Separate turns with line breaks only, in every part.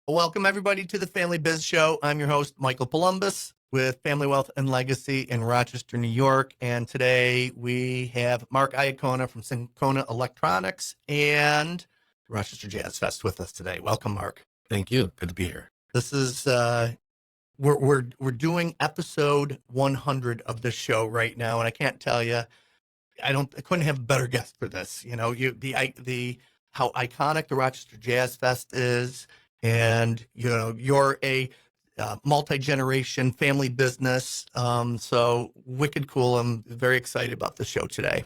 Welcome, everybody, to the Family Biz Show. I'm your host, Michael Columbus, with Family Wealth and Legacy in Rochester, New York. And today we have Marc Iacona from Simcona Electronics and Rochester Jazz Fest with us today. Welcome, Marc.
Thank you. Good to be here.
This is we're doing episode 100 of this show right now, and I can't tell you, I couldn't have a better guest for this. You know, how iconic the Rochester Jazz Fest is. And, you know, you're a multi-generation family business. So wicked cool. I'm very excited about the show today.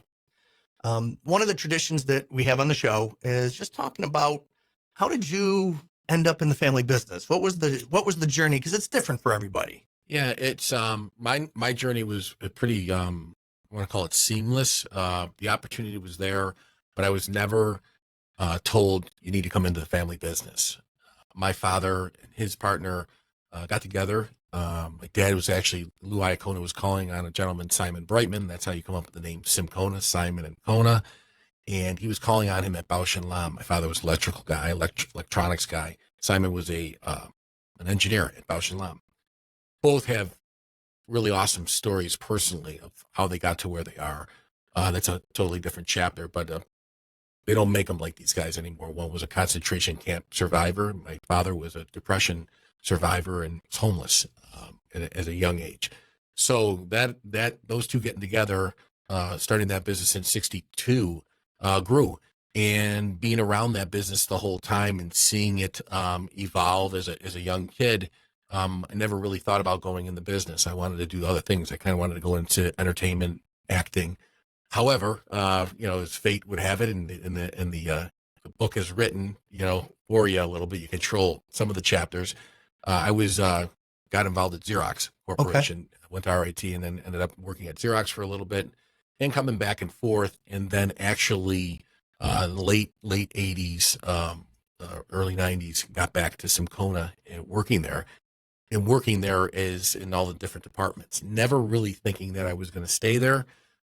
One of the traditions that we have on the show is just talking about how did you end up in the family business? What was the journey? Because it's different for everybody.
Yeah, it's my journey was pretty I want to call it seamless. The opportunity was there, but I was never told you need to come into the family business. My father and his partner got together. My dad was actually, Lou Iacona was calling on a gentleman, Simon Brightman. That's how you come up with the name Simcona, Simon and Kona. And he was calling on him at Bausch and Lomb. My father was an electrical guy, electronics guy. Simon was an engineer at Bausch and Lomb. Both have really awesome stories personally of how they got to where they are. That's a totally different chapter, but they don't make them like these guys anymore. One was a concentration camp survivor. My father was a depression survivor and was homeless at a young age. So that those two getting together, starting that business in '62, grew. And being around that business the whole time and seeing it evolve as a young kid, I never really thought about going in the business. I wanted to do other things. I kind of wanted to go into entertainment, acting. However, as fate would have it, and the book is written, for you a little bit. You control some of the chapters. I got involved at Xerox Corporation. Okay. Went to RIT and then ended up working at Xerox for a little bit, and coming back and forth. And then actually, late '80s, early '90s, got back to Simcona and working there. And working there is in all the different departments. Never really thinking that I was going to stay there.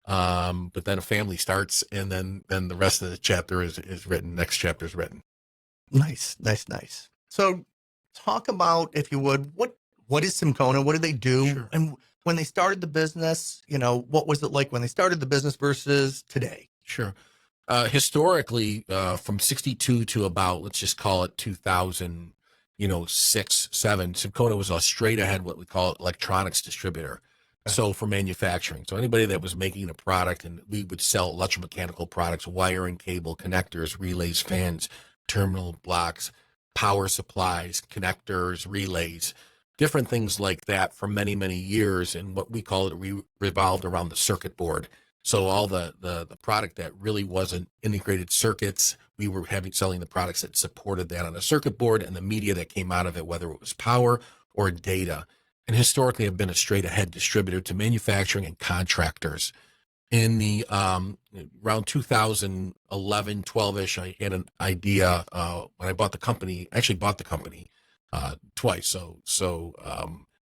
But then a family starts, and then the rest of the chapter is written. Next chapter is written.
Nice. So talk about, if you would, what is Simcona? What do they do? Sure. And when they started the business, what was it like when they started the business versus today?
Sure. Historically, from '62 to about, let's just call it 2000, 6, 7, Simcona was a straight ahead, what we call electronics distributor. So for manufacturing, so anybody that was making a product, and we would sell electromechanical products, wiring, cable, connectors, relays, fans, terminal blocks, power supplies, connectors, relays, different things like that for many, many years. And what we call it, revolved around the circuit board. So all the product that really wasn't integrated circuits, we were selling the products that supported that on a circuit board, and the media that came out of it, whether it was power or data. And historically have been a straight ahead distributor to manufacturing and contractors. In the around 2011, 12-ish, I had an idea when I bought the company. I actually bought the company twice. So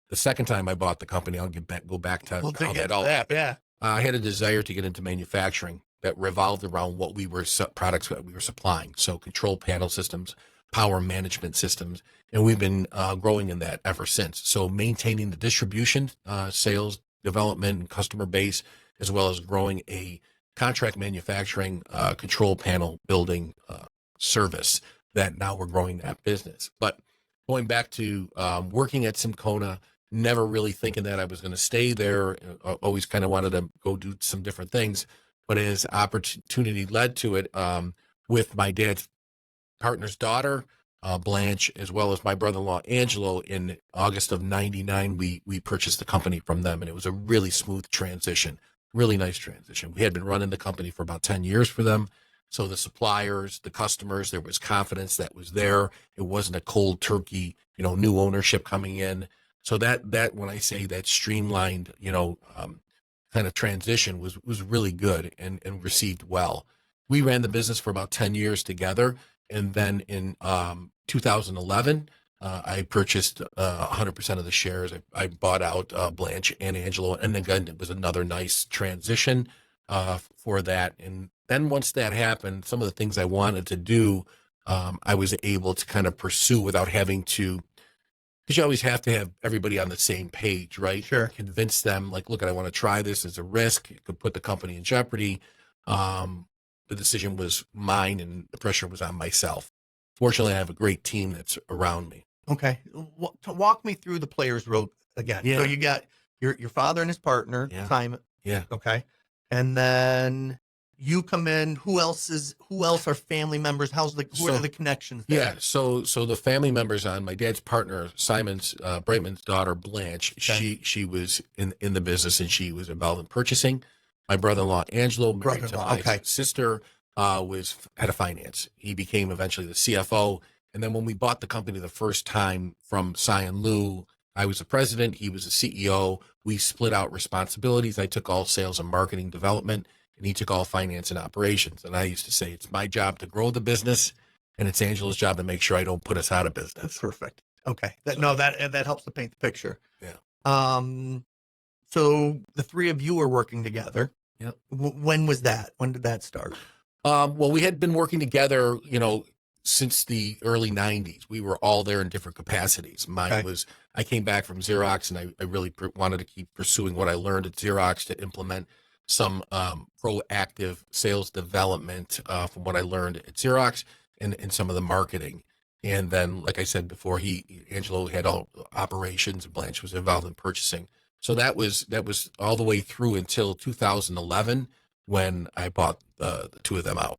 the second time I bought the company, I'll go back to how that all.
Yeah.
I had a desire to get into manufacturing that revolved around what products that we were supplying. So control panel systems, power management systems, and we've been growing in that ever since. So maintaining the distribution, sales, development, and customer base, as well as growing a contract manufacturing, control panel building service, that now we're growing that business. But going back to working at Simcona, never really thinking that I was going to stay there, always kind of wanted to go do some different things. But as opportunity led to it, with my dad's partner's daughter, Blanche, as well as my brother-in-law, Angelo, in August of '99, we purchased the company from them, and it was a really smooth transition, really nice transition. We had been running the company for about 10 years for them. So the suppliers, the customers, there was confidence that was there. It wasn't a cold turkey, new ownership coming in. So that when I say that streamlined, kind of transition was really good and received well. We ran the business for about 10 years together. And then in 2011, I purchased 100% of the shares. I bought out Blanche and Angelo. And again, it was another nice transition for that. And then once that happened, some of the things I wanted to do I was able to kind of pursue without having to, because you always have to have everybody on the same page, right?
Sure.
Convince them, like, look, I want to try this. It's a risk. It could put the company in jeopardy. The decision was mine and the pressure was on myself. Fortunately, I have a great team that's around me.
Okay. Walk me through the players road again.
Yeah.
So you got your father and his partner,
Yeah.
Simon.
Yeah.
Okay. And then you come in. Who else are family members? Who are the connections there?
Yeah. So the family members on my dad's partner, Simon's, Brightman's daughter, Blanche,
Okay.
she was in the business and she was involved in purchasing. My brother-in-law, Angelo, married to my sister, was head of finance. He became eventually the CFO. And then when we bought the company the first time from Cy and Lou, I was the president. He was the CEO. We split out responsibilities. I took all sales and marketing development, and he took all finance and operations. And I used to say, it's my job to grow the business, and it's Angelo's job to make sure I don't put us out of business.
That's perfect. Okay. That helps to paint the picture.
Yeah.
So the three of you are working together.
Yep.
When was that? When did that start?
Well, we had been working together, since the early 90s. We were all there in different capacities. Mine was, I came back from Xerox, and I really wanted to keep pursuing what I learned at Xerox to implement some proactive sales development from what I learned at Xerox and some of the marketing. And then, like I said before, Angelo had all operations, and Blanche was involved in purchasing. So that was all the way through until 2011 when I bought the two of them out.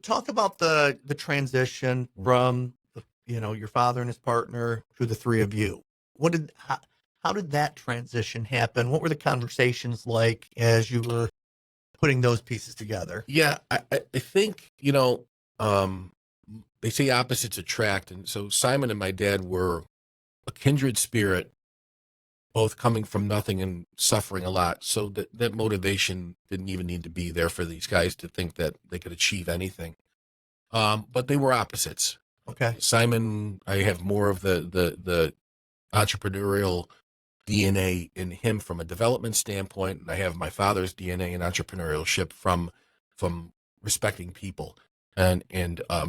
Talk about the transition from your father and his partner to the three of you. How did that transition happen? What were the conversations like as you were putting those pieces together?
Yeah, I think they say opposites attract, and so Simon and my dad were a kindred spirit, both coming from nothing and suffering a lot. So that motivation didn't even need to be there for these guys to think that they could achieve anything. But they were opposites.
Okay.
Simon, I have more of the entrepreneurial DNA in him from a development standpoint, and I have my father's DNA in entrepreneurship from respecting people and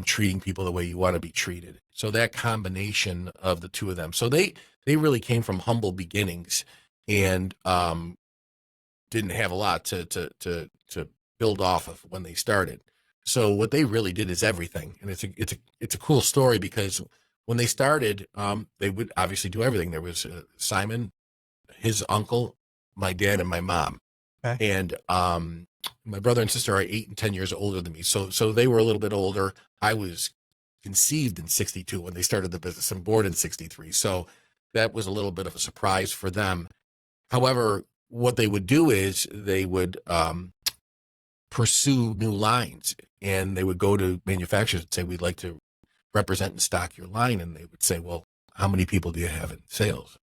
treating people the way you want to be treated. So that combination of the two of them. So they really came from humble beginnings and didn't have a lot to build off of when they started. So what they really did is everything, and it's a cool story because when they started, they would obviously do everything. There was Simon, his uncle, my dad, and my mom, and my brother and sister are 8 and 10 years older than me. So they were a little bit older. I was conceived in 62 when they started the business and born in 63. So that was a little bit of a surprise for them. However, what they would do is they would pursue new lines, and they would go to manufacturers and say, we'd like to represent and stock your line. And they would say, well, how many people do you have in sales?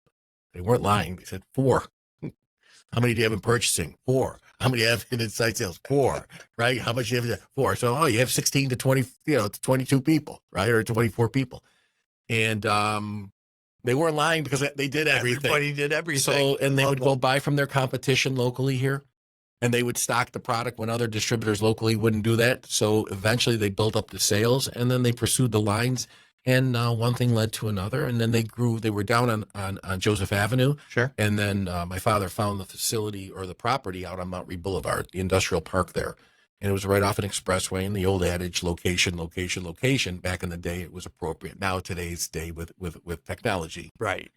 They weren't lying. They said 4. How many do you have in purchasing? 4. How many do you have in inside sales? 4, right? How much do you have? 4. So, you have 16 to 20, to 22 people, right? Or 24 people. And they weren't lying because they did everything.
Everybody did everything.
So, and they would go buy from their competition locally here, and they would stock the product when other distributors locally wouldn't do that. So eventually they built up the sales, and then they pursued the lines, and one thing led to another, and then they grew. They were down on Joseph Avenue.
Sure.
And then my father found the facility or the property out on Mount Reed Boulevard, the industrial park there. And it was right off an expressway, and the old adage, location, location, location. Back in the day, it was appropriate. Now, today's day with technology.
Right.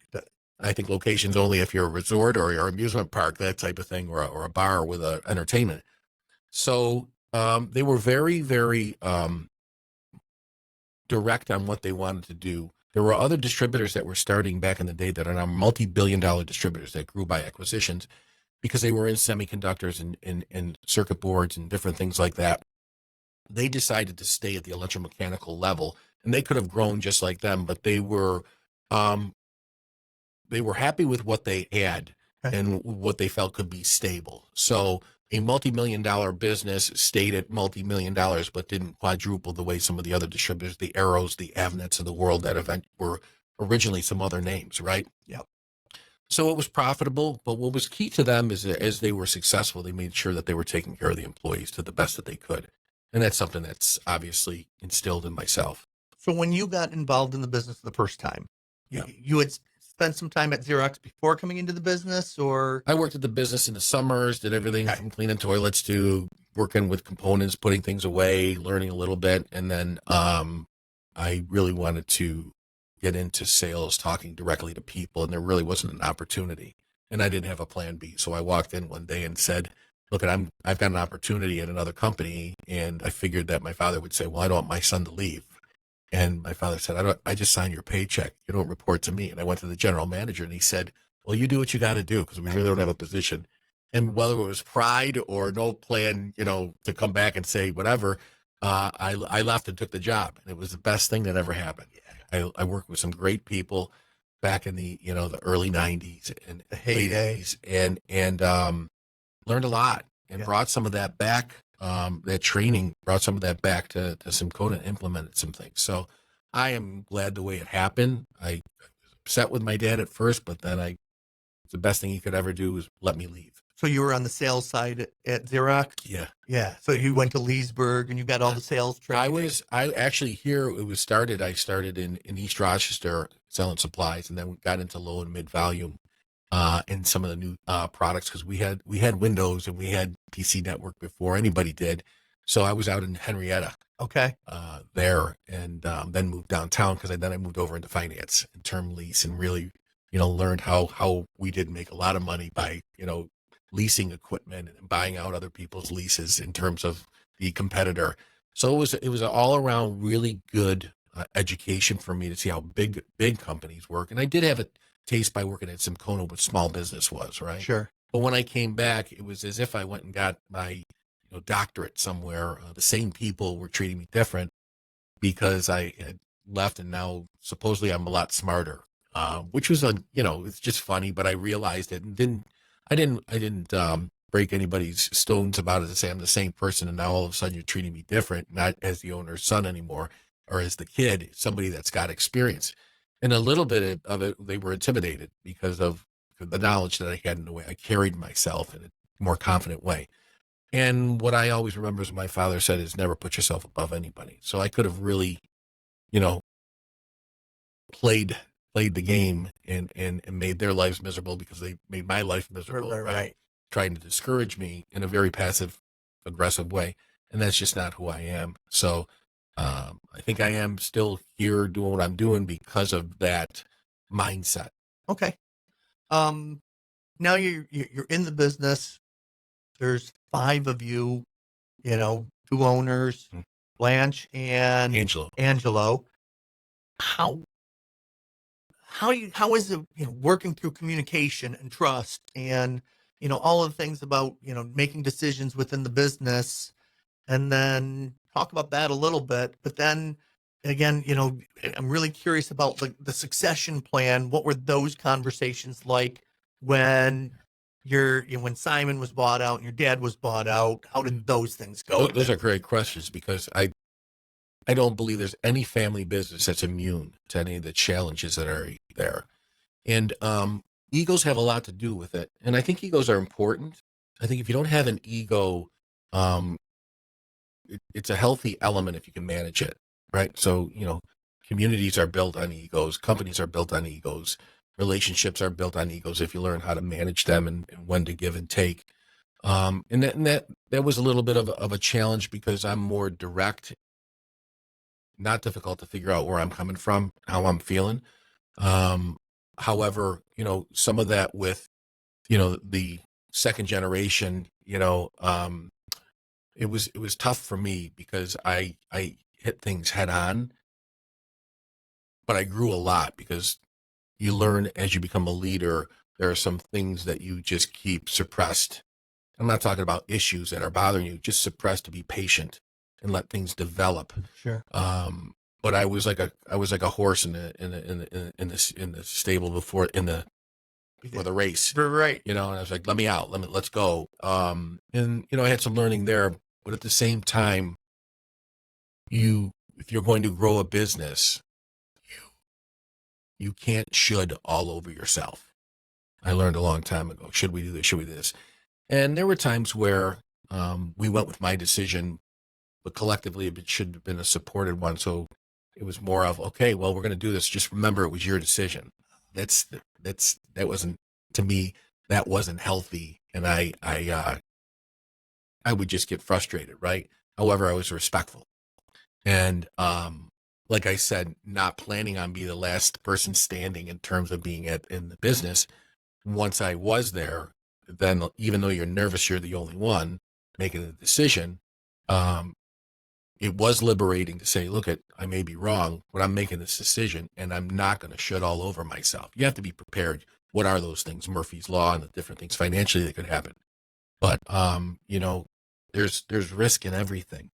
I think locations only if you're a resort or your amusement park, that type of thing, or a bar with entertainment. So they were very, very direct on what they wanted to do. There were other distributors that were starting back in the day that are now multi-billion-dollar distributors that grew by acquisitions because they were in semiconductors and circuit boards and different things like that. They decided to stay at the electromechanical level, and they could have grown just like them, but they were happy with what they had and what they felt could be stable. So a multi-million-dollar business stayed at multi-million-dollars, but didn't quadruple the way some of the other distributors, the Arrows, the Avnets of the world, that event were originally some other names, right?
Yep.
So it was profitable, but what was key to them is that as they were successful, they made sure that they were taking care of the employees to the best that they could. And that's something that's obviously instilled in myself.
So when you got involved in the business the first time,
Yeah.
you had spent some time at Xerox before coming into the business, or?
I worked at the business in the summers, did everything from cleaning toilets to working with components, putting things away, learning a little bit. And then I really wanted to get into sales, talking directly to people, and there really wasn't an opportunity. And I didn't have a plan B. So I walked in one day and said, look, I've got an opportunity at another company. And I figured that my father would say, well, I don't want my son to leave. And my father said, I just signed your paycheck. You don't report to me. And I went to the general manager and he said, well, you do what you got to do because we really don't have a position. And whether it was pride or no plan, to come back and say whatever, I left and took the job. And it was the best thing that ever happened. I worked with some great people back in the, the early 90s and
The heyday.
80s and learned a lot and brought some of that back. That training brought some of that back to Simcona and implemented some things. So I am glad the way it happened. I was upset with my dad at first, but then the best thing he could ever do was let me leave.
So you were on the sales side at Xerox?
Yeah.
Yeah. So you went to Leesburg and you got all the sales training?
I started in East Rochester selling supplies and then got into low and mid volume in some of the new products because we had Windows and we had PC Network before anybody did. So I was out in Henrietta there and then moved downtown because then I moved over into finance and term lease and really, learned how we did make a lot of money by, leasing equipment and buying out other people's leases in terms of the competitor. So it was an all around really good education for me to see how big companies work. And I did have a taste by working at Simcona what small business was, right?
Sure.
But when I came back, it was as if I went and got my doctorate somewhere. The same people were treating me different because I had left and now supposedly I'm a lot smarter, which was it's just funny, but I realized it and I didn't break anybody's stones about it to say I'm the same person and now all of a sudden you're treating me different, not as the owner's son anymore or as the kid, somebody that's got experience. And a little bit of it, they were intimidated because of the knowledge that I had in the way I carried myself in a more confident way. And what I always remember is my father said is never put yourself above anybody. So I could have really, played the game and made their lives miserable because they made my life miserable,
Right.
Trying to discourage me in a very passive, aggressive way. And that's just not who I am. So I think I am still here doing what I'm doing because of that mindset.
Okay. Now you're in the business. There's 5 of you, 2 owners, Blanche and Angelo. How is it, working through communication and trust and, all of the things about, making decisions within the business, and then talk about that a little bit. But then again, I'm really curious about the succession plan. What were those conversations like when when Simon was bought out and your dad was bought out? How did those things go?
Those are great questions because I don't believe there's any family business that's immune to any of the challenges that are there. And egos have a lot to do with it. And I think egos are important. I think if you don't have an ego, it's a healthy element if you can manage it, right? So, communities are built on egos, companies are built on egos, relationships are built on egos if you learn how to manage them and when to give and take. And that was a little bit of a challenge because I'm more direct, not difficult to figure out where I'm coming from, how I'm feeling. However, some of that with, the second generation, it was tough for me because I hit things head on, but I grew a lot because you learn as you become a leader, there are some things that you just keep suppressed. I'm not talking about issues that are bothering you, just suppressed to be patient and let things develop.
Sure.
But I was like a horse in the stable before the race.
Right.
And I was like, let me out, let's go. And I had some learning there, but at the same time, if you're going to grow a business, you can't should all over yourself. I learned a long time ago, should we do this? Should we do this? And there were times where we went with my decision but collectively it should have been a supported one. So it was more of, okay, well, we're going to do this. Just remember it was your decision. That wasn't, to me, that wasn't healthy. And I would just get frustrated, right? However, I was respectful. And, like I said, not planning on being the last person standing in terms of being in the business. Once I was there, then even though you're nervous, you're the only one making the decision. It was liberating to say, look, I may be wrong, but I'm making this decision and I'm not going to shit all over myself. You have to be prepared. What are those things? Murphy's Law and the different things financially that could happen. But, there's risk in everything.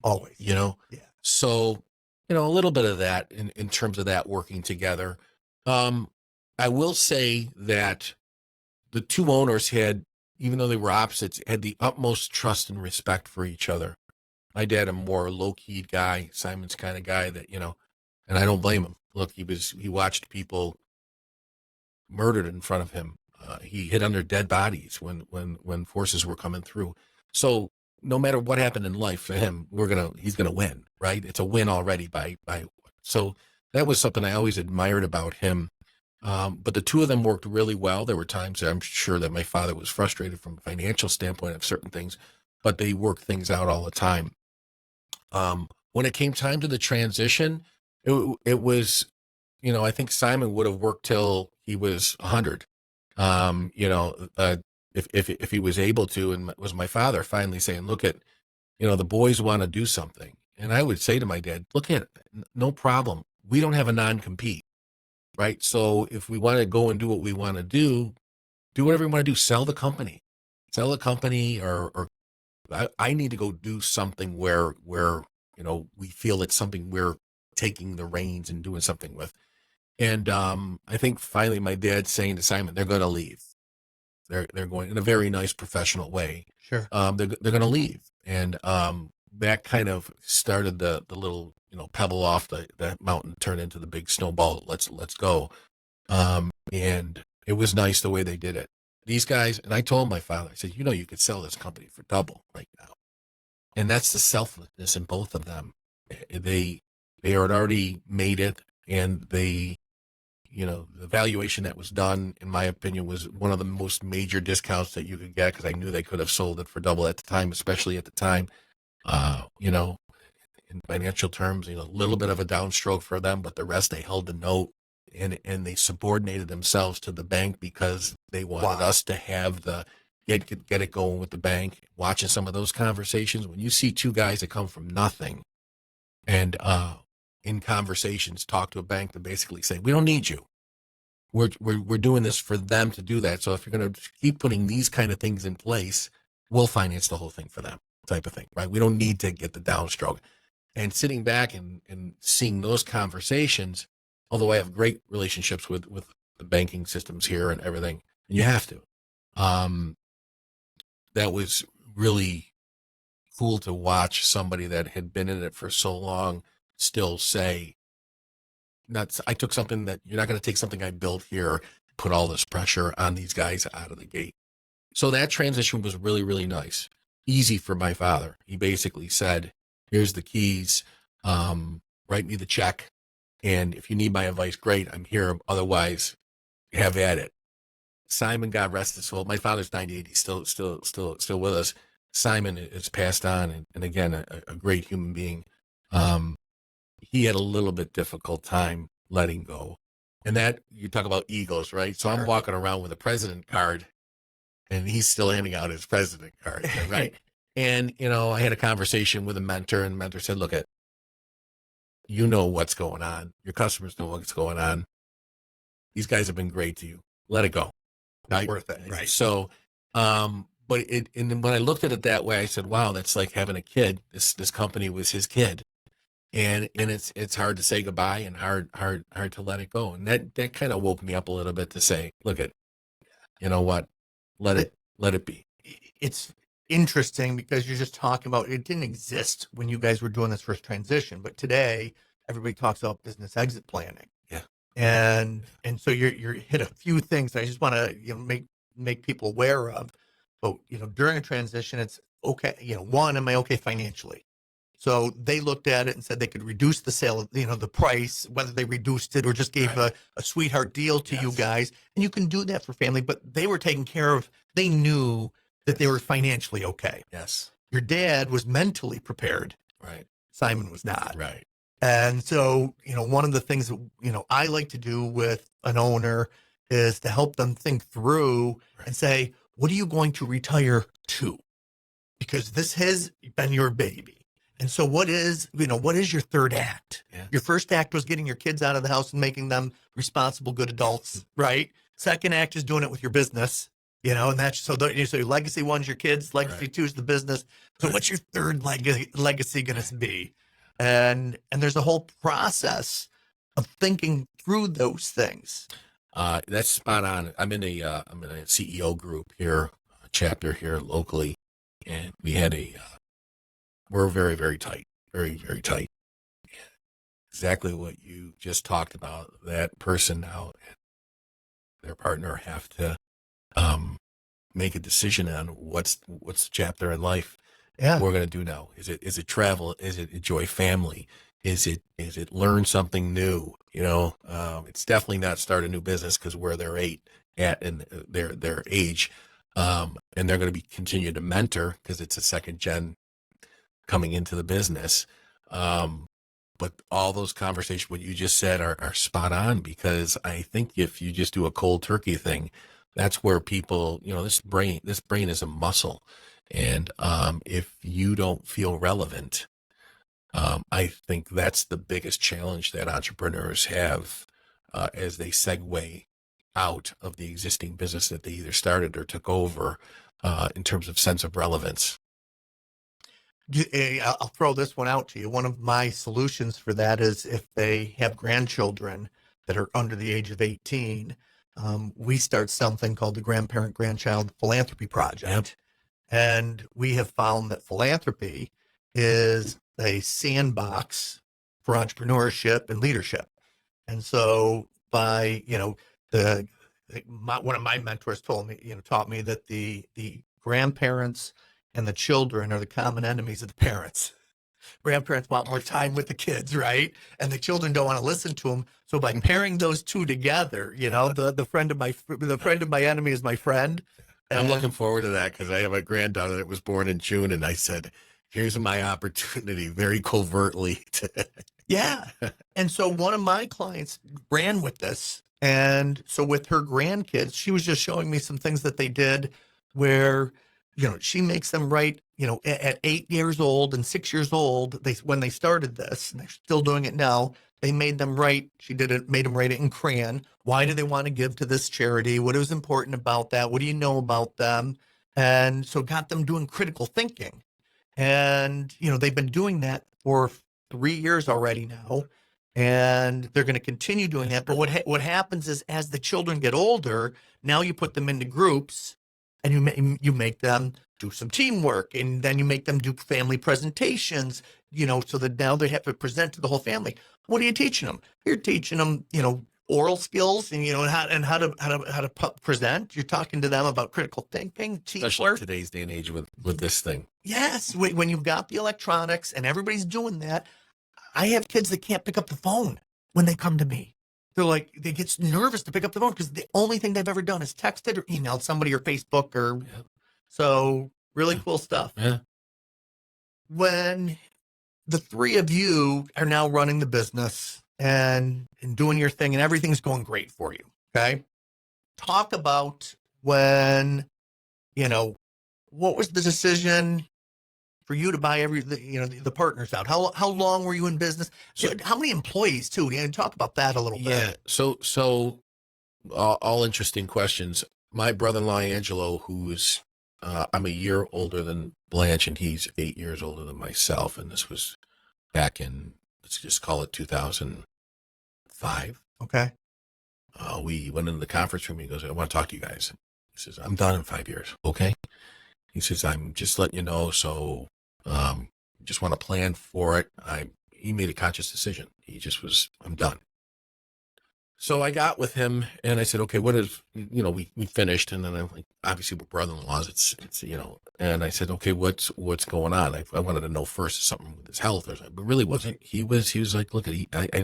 Always.
Yeah. So, a little bit of that in terms of that working together. I will say that the two owners had, even though they were opposites, had the utmost trust and respect for each other. My dad, a more low-keyed guy, Simon's kind of guy that, and I don't blame him. Look, he watched people murdered in front of him. He hid under dead bodies when forces were coming through. So no matter what happened in life for him, he's gonna win, right? It's a win already so that was something I always admired about him. But the two of them worked really well. There were times that I'm sure that my father was frustrated from a financial standpoint of certain things, but they worked things out all the time. When it came time to the transition, it was, I think Simon would have worked till he was 100. If he was able to, and was my father finally saying, look at, the boys want to do something. And I would say to my dad, look at it, no problem. We don't have a non-compete, right? So if we want to go and do what we want to do whatever we want to do, sell the company, or I need to go do something where, we feel it's something we're taking the reins and doing something with. And I think finally my dad's saying to Simon, they're going to leave. They're going in a very nice professional way.
Sure.
They're going to leave. And that kind of started the little, pebble off the mountain turned into the big snowball. Let's go. And it was nice the way they did it. These guys, and I told my father, I said, you could sell this company for double right now. And that's the selflessness in both of them. They had already made it, and the valuation that was done, in my opinion, was one of the most major discounts that you could get, because I knew they could have sold it for double at the time, especially at the time. In financial terms, a little bit of a downstroke for them, but the rest, they held the note, and they subordinated themselves to the bank because they wanted us to have get it going with the bank. Watching some of those conversations, when you see two guys that come from nothing and in conversations talk to a bank to basically say, we don't need you. We're doing this for them to do that. So if you're going to keep putting these kind of things in place, we'll finance the whole thing for them, type of thing, right? We don't need to get the downstroke. And sitting back and seeing those conversations, although I have great relationships with the banking systems here and everything, and you have to, that was really cool to watch somebody that had been in it for so long still say, I took something that you're not going to take something I built here, put all this pressure on these guys out of the gate. So that transition was really, really nice. Easy for my father. He basically said, here's the keys, write me the check. And if you need my advice, great, I'm here. Otherwise, have at it. Simon, God rest his soul. My father's 98. He's still with us. Simon is passed on, and again, a great human being. He had a little bit difficult time letting go. And that, you talk about egos, right? So I'm walking around with a president card, and he's still handing out his president card, right? And, I had a conversation with a mentor, and the mentor said, look, you know what's going on. Your customers know what's going on. These guys have been great to you. Let it go.
Not worth it.
Right. So, but and when I looked at it that way, I said, wow, that's like having a kid. This company was his kid. And it's hard to say goodbye and hard to let it go. And that kind of woke me up a little bit to say, look, you know what, let it be.
It's interesting because you're just talking about, it didn't exist when you guys were doing this first transition, but today everybody talks about business exit planning.
Yeah.
And so you're hit a few things that I just want to, make people aware of. But, during a transition, it's okay. One, am I okay financially? So they looked at it and said they could reduce the sale, the price, whether they reduced it or just gave a sweetheart deal to you guys. And you can do that for family, but they were taken care of. They knew that they were financially okay.
Yes.
Your dad was mentally prepared.
Right.
Simon was not.
Right.
And so, one of the things that, I like to do with an owner is to help them think through and say, what are you going to retire to? Because this has been your baby. And so what is your third act?
Yeah.
Your first act was getting your kids out of the house and making them responsible, good adults, right? Second act is doing it with your business, and that's so your legacy one's your kids, legacy two is the business. So what's your third legacy going to be? And there's a whole process of thinking through those things.
That's spot on. I'm in a CEO group here, a chapter here locally, and we had we're very, very tight, very, very tight. Exactly what you just talked about. That person now and their partner have to make a decision on what's the chapter in life we're going to do now. Is it travel? Is it enjoy family? Is it learn something new? It's definitely not start a new business because where they're at in their age, and they're going to be continue to mentor because it's a second gen coming into the business. But all those conversations, what you just said, are spot on, because I think if you just do a cold turkey thing, that's where people, this brain is a muscle. And if you don't feel relevant, I think that's the biggest challenge that entrepreneurs have as they segue out of the existing business that they either started or took over in terms of sense of relevance.
I'll throw this one out to you. One of my solutions for that is if they have grandchildren that are under the age of 18, we start something called the Grandparent-Grandchild Philanthropy Project.
Yep.
And we have found that philanthropy is a sandbox for entrepreneurship and leadership. And so by, one of my mentors taught me that the grandparents and the children are the common enemies of the parents. Grandparents want more time with the kids, right? And the children don't want to listen to them. So by pairing those two together, the friend of my enemy is my friend.
I'm looking forward to that because I have a granddaughter that was born in June, and I said, here's my opportunity very covertly.
Yeah. And so one of my clients ran with this. And so with her grandkids, she was just showing me some things that they did where, she makes them write, at 8 years old and 6 years old, when they started this, and they're still doing it now, they made them write, made them write it in crayon. Why do they want to give to this charity? What is important about that? What do you know about them? And so got them doing critical thinking. And, they've been doing that for 3 years already now. And they're going to continue doing that. But what happens is as the children get older, now you put them into groups and you make them do some teamwork, and then you make them do family presentations, so that now they have to present to the whole family. What are you teaching them? You're teaching them, oral skills and, how to present. You're talking to them about critical thinking, teamwork.
Especially today's day and age with this thing.
Yes. When you've got the electronics and everybody's doing that, I have kids that can't pick up the phone when they come to me. They're like, they get nervous to pick up the phone because the only thing they've ever done is texted or emailed somebody or Facebook or so. Really cool stuff.
Yeah.
When the three of you are now running the business and doing your thing and everything's going great for you. Okay. Talk about when, what was the decision for you to buy the partners out? How long were you in business? How many employees too? Talk about that a little bit.
Yeah. So all interesting questions. My brother-in-law, Angelo, who's, I'm a year older than Blanche, and he's 8 years older than myself. And this was back in, let's just call it 2005.
Okay.
We went into the conference room. He goes, I want to talk to you guys. He says, I'm done in 5 years. Okay. He says, I'm just letting you know. So, just want to plan for it. He made a conscious decision. He just was, I'm done. So I got with him and I said, okay, what is, we finished. And then I'm like, obviously we're brother-in-laws. And I said, okay, what's going on? I wanted to know first if something with his health or something, but really wasn't. He was like, look, I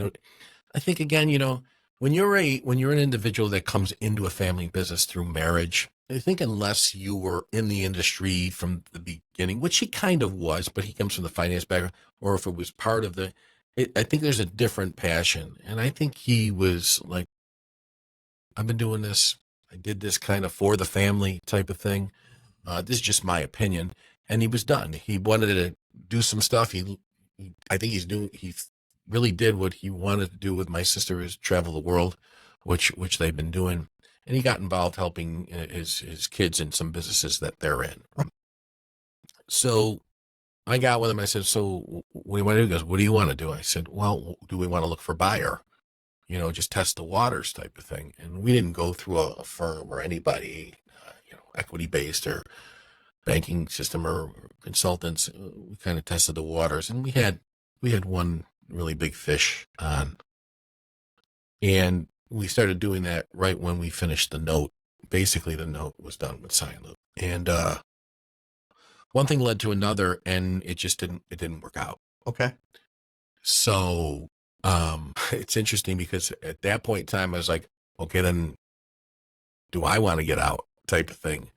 think again, when you're an individual that comes into a family business through marriage, I think unless you were in the industry from the beginning, which he kind of was, but he comes from the finance background, or if it was part of I think there's a different passion. And I think he was like, I've been doing this. I did this kind of for the family type of thing. This is just my opinion. And he was done. He wanted to do some stuff. I think he really did what he wanted to do with my sister, is travel the world, which they've been doing. And he got involved helping his kids in some businesses that they're in. So I got with him. I said, so what do you want to do? He goes, what do you want to do? I said, well, do we want to look for a buyer? Just test the waters type of thing. And we didn't go through a firm or anybody, equity-based or banking system or consultants. We kind of tested the waters, and we had one really big fish on. And we started doing that right when we finished the note. Basically, the note was done with Silent. And one thing led to another, and it didn't work out.
Okay.
So it's interesting because at that point in time, I was like, okay, then do I want to get out type of thing?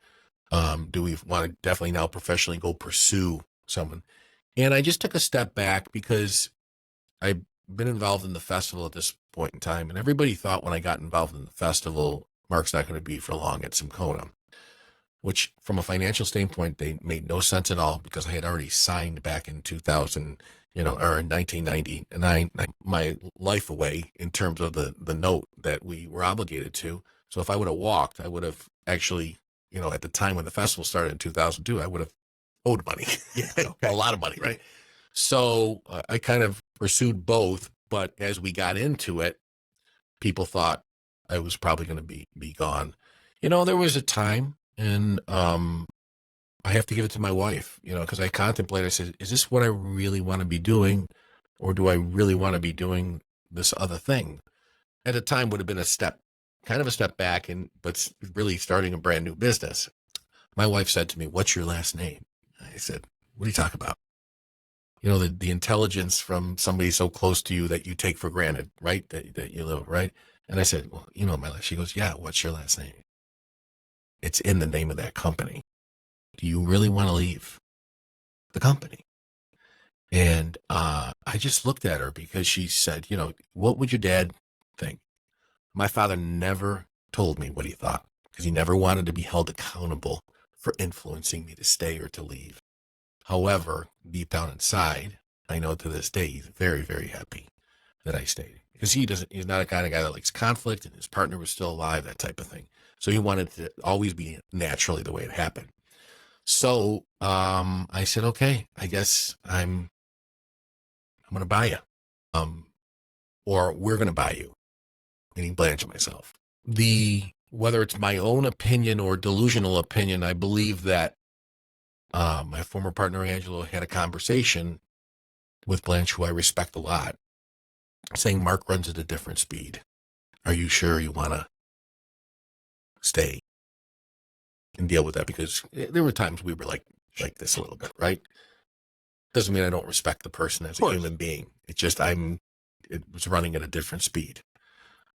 Do we want to definitely now professionally go pursue someone? And I just took a step back because I've been involved in the festival at this point in time. And everybody thought when I got involved in the festival, Mark's not going to be for long at Simcona, which from a financial standpoint, they made no sense at all because I had already signed back in 2000, or in 1999, my life away in terms of the note that we were obligated to. So if I would have walked, I would have actually, at the time when the festival started in 2002, I would have owed money, a lot of money, right? So I kind of pursued both, but as we got into it, people thought I was probably going to be gone. There was a time, and I have to give it to my wife, because I contemplated, I said, is this what I really want to be doing? Or do I really want to be doing this other thing? At the time would have been kind of a step back, but really starting a brand new business. My wife said to me, what's your last name? I said, what are you talking about? The intelligence from somebody so close to you that you take for granted, right? That you live, right? And I said, well, my last. She goes, yeah, what's your last name? It's in the name of that company. Do you really want to leave the company? And I just looked at her because she said, what would your dad think? My father never told me what he thought because he never wanted to be held accountable for influencing me to stay or to leave. However, deep down inside, I know to this day he's very, very happy that I stayed because he's not a kind of guy that likes conflict, and his partner was still alive, that type of thing. So he wanted to always be naturally the way it happened. So I said, okay, I guess I'm going to buy you, or we're going to buy you, meaning Blanche and myself. Whether it's my own opinion or delusional opinion, I believe that my former partner, Angelo, had a conversation with Blanche, who I respect a lot, saying Mark runs at a different speed. Are you sure you want to stay and deal with that? Because there were times we were like this a little bit, right? Doesn't mean I don't respect the person as a human being. It's just it was running at a different speed.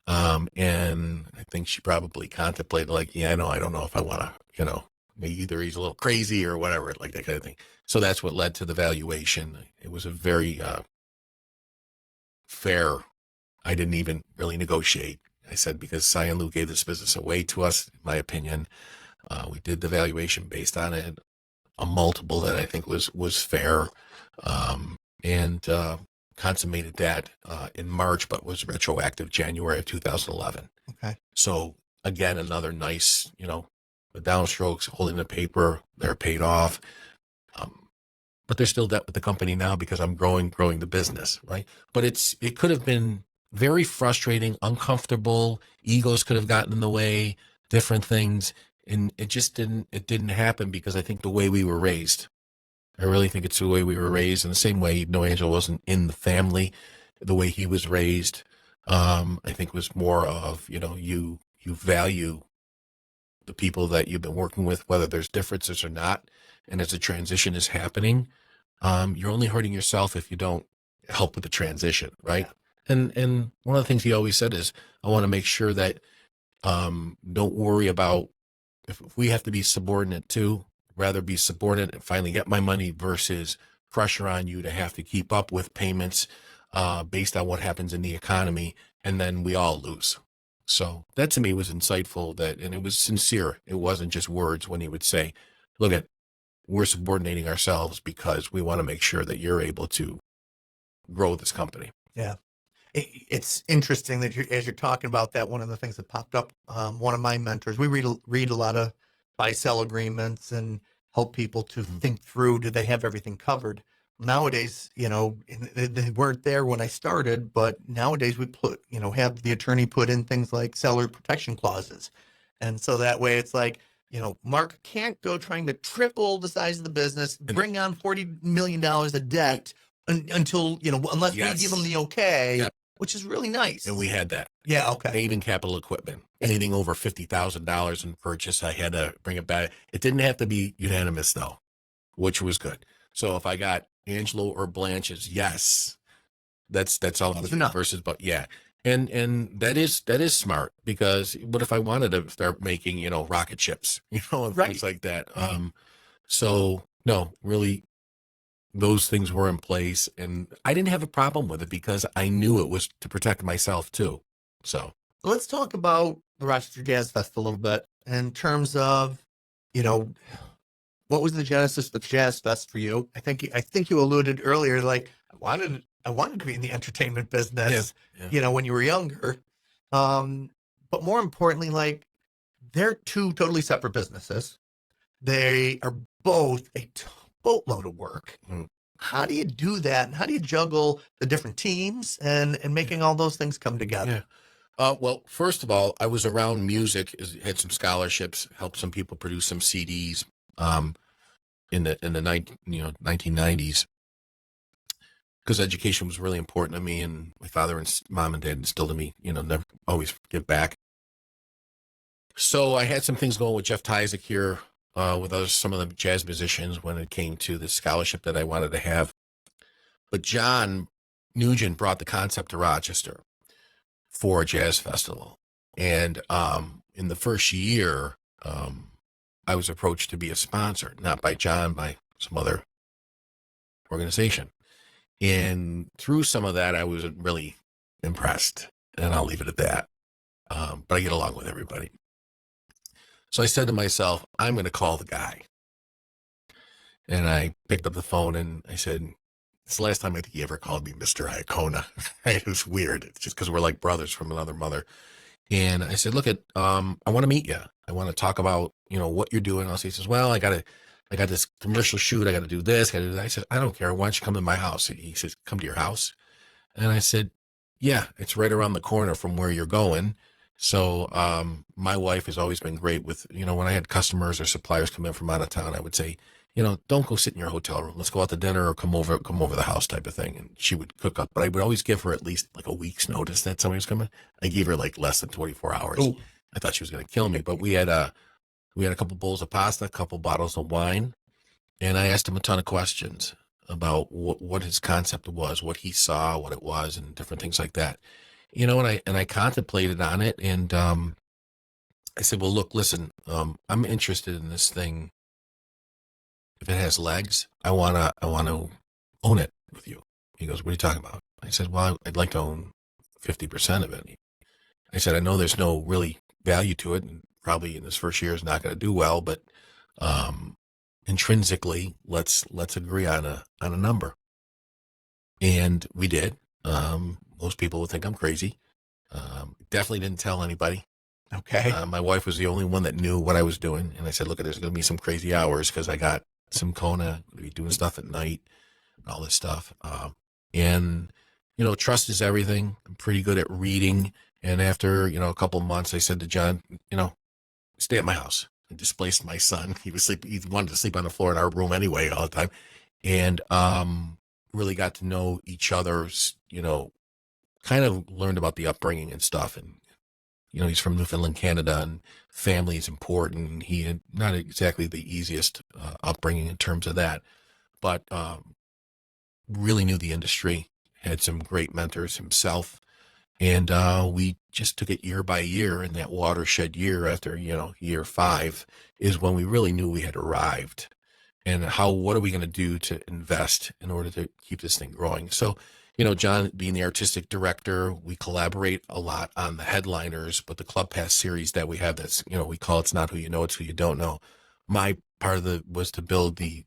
And I think she probably contemplated I don't know if I want to, either he's a little crazy or whatever, like that kind of thing. So that's what led to the valuation. It was a very fair. I didn't even really negotiate. I said, because Cyan Lu gave this business away to us, in my opinion, we did the valuation based on it, a multiple that I think was fair, and consummated that in March, but was retroactive January of 2011.
Okay.
So again, another nice, the downstrokes, holding the paper, they're paid off. But there's still debt with the company now because I'm growing the business, right? But it could have been very frustrating, uncomfortable. Egos could have gotten in the way, different things. And it just didn't happen because I think the way we were raised, I really think it's the way we were raised, in the same way, even though Angel wasn't in the family, the way he was raised, I think was more of, you value the people that you've been working with, whether there's differences or not. And as the transition is happening, you're only hurting yourself if you don't help with the transition, right?
Yeah.
And one of the things he always said is, I want to make sure that don't worry about if we have to be subordinate too, rather be subordinate and finally get my money versus pressure on you to have to keep up with payments based on what happens in the economy, and then we all lose. So that to me was insightful, and it was sincere. It wasn't just words when he would say, look we're subordinating ourselves because we want to make sure that you're able to grow this company.
Yeah. It's interesting that as you're talking about that, one of the things that popped up, one of my mentors, we read a lot of buy-sell agreements and help people to think through, do they have everything covered? Nowadays, they weren't there when I started, but nowadays we have the attorney put in things like seller protection clauses. And so that way it's like, Mark can't go trying to triple the size of the business, bring on $40 million of debt until, unless we give them the okay.
Yeah.
Which is really nice.
And we had that.
Yeah, okay.
Even capital equipment. Anything over $50,000 in purchase, I had to bring it back. It didn't have to be unanimous though, which was good. So if I got Angelo or Blanche's, yes, that's all enough. Versus, but yeah. And that is smart, because what if I wanted to start making, rocket ships, and
Right.
things like that. So no, really, those things were in place, and I didn't have a problem with it because I knew it was to protect myself too. So
Let's talk about the Rochester Jazz Fest a little bit in terms of, what was the genesis of the Jazz Fest for you? I think you alluded earlier, like I wanted to be in the entertainment business, when you were younger. But more importantly, like they're two totally separate businesses. They are both a boatload of work. How do you do that? And how do you juggle the different teams and making all those things come together?
Well, first of all, I was around music, had some scholarships, helped some people produce some CDs in the 1990s, because education was really important to me, and my father and mom and dad instilled in me, never always give back. So I had some things going with Jeff Tyzik here, with some of the jazz musicians when it came to the scholarship that I wanted to have. But John Nugent brought the concept to Rochester for a jazz festival. And in the first year, I was approached to be a sponsor, not by John, by some other organization. And through some of that, I wasn't really impressed, and I'll leave it at that. But I get along with everybody. So I said to myself, I'm going to call the guy. And I picked up the phone and I said, it's the last time I think he ever called me Mr. Iacona. It was weird. It's just because we're like brothers from another mother. And I said, look, I want to meet you. I want to talk about, what you're doing. He says, well, I got this commercial shoot. I got to do this. Got to do that. I said, I don't care. Why don't you come to my house? He says, come to your house. And I said, yeah, it's right around the corner from where you're going. So my wife has always been great with, when I had customers or suppliers come in from out of town, I would say, don't go sit in your hotel room. Let's go out to dinner or come over the house type of thing. And she would cook up, but I would always give her at least like a week's notice that somebody was coming. I gave her like less than 24 hours. Ooh. I thought she was going to kill me, but we had a couple bowls of pasta, a couple bottles of wine. And I asked him a ton of questions about what his concept was, what he saw, what it was, and different things like that. And I contemplated on it, and I said, well, look, listen, I'm interested in this thing. If it has legs, I want to own it with you. He goes, what are you talking about? I said, well, I'd like to own 50% of it. I said, I know there's no really value to it, and probably in this first year is not going to do well, but intrinsically, let's agree on a number. And we did. Most people would think I'm crazy. Definitely didn't tell anybody.
Okay.
My wife was the only one that knew what I was doing. And I said, look, there's going to be some crazy hours because I got Simcona, going to be doing stuff at night and all this stuff. And, trust is everything. I'm pretty good at reading. And after, a couple of months, I said to John, stay at my house. I displaced my son. He wanted to sleep on the floor in our room anyway all the time. And really got to know each other's, kind of learned about the upbringing and stuff. And, he's from Newfoundland, Canada, and family is important. He had not exactly the easiest upbringing in terms of that, but really knew the industry, had some great mentors himself. And we just took it year by year. And that watershed year after, year 5 is when we really knew we had arrived. And what are we going to do to invest in order to keep this thing growing? So, John being the artistic director, we collaborate a lot on the headliners, but the Club Pass series that we have, that's, we call It's Not Who You Know, It's Who You Don't Know. My part of was to build the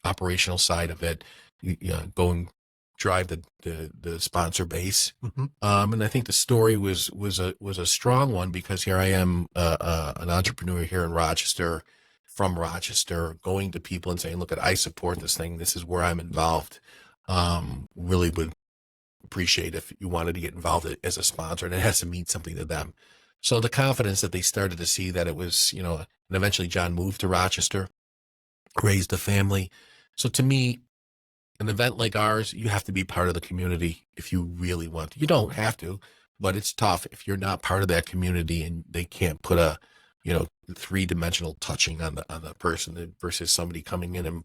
operational side of it, go and drive the sponsor base.
Mm-hmm.
And I think the story was a strong one, because here I am, an entrepreneur here in Rochester, from Rochester, going to people and saying, look, I support this thing. This is where I'm involved. Really would appreciate if you wanted to get involved as a sponsor, and it has to mean something to them. So the confidence that they started to see that it was, and eventually John moved to Rochester, raised a family. So to me, an event like ours, you have to be part of the community if you really want to. You don't have to, but it's tough if you're not part of that community and they can't put a, 3-dimensional touching on the person versus somebody coming in and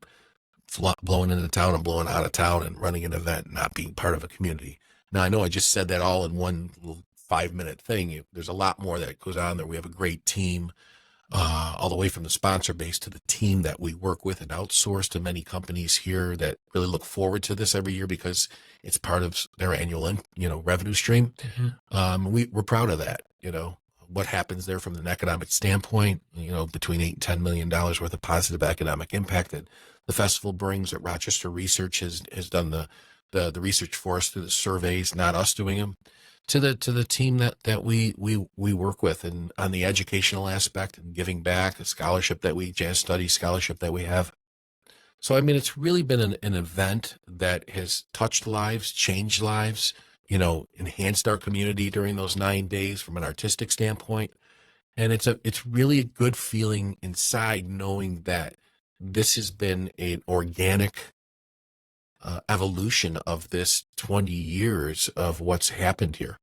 blowing into town and blowing out of town and running an event and not being part of a community. Now, I know I just said that all in one little 5-minute thing. There's a lot more that goes on there. We have a great team, all the way from the sponsor base to the team that we work with and outsource to many companies here that really look forward to this every year because it's part of their annual, revenue stream. Mm-hmm. We're proud of that. What happens there from an economic standpoint, between $8 and $10 million worth of positive economic impact that the festival brings. That Rochester Research has done the research for us through the surveys, not us doing them, to the team that we work with, and on the educational aspect and giving back, a scholarship jazz studies scholarship that we have. So, it's really been an event that has touched lives, changed lives, enhanced our community during those 9 days from an artistic standpoint. And it's really a good feeling inside knowing that this has been an organic evolution of this 20 years of what's happened here.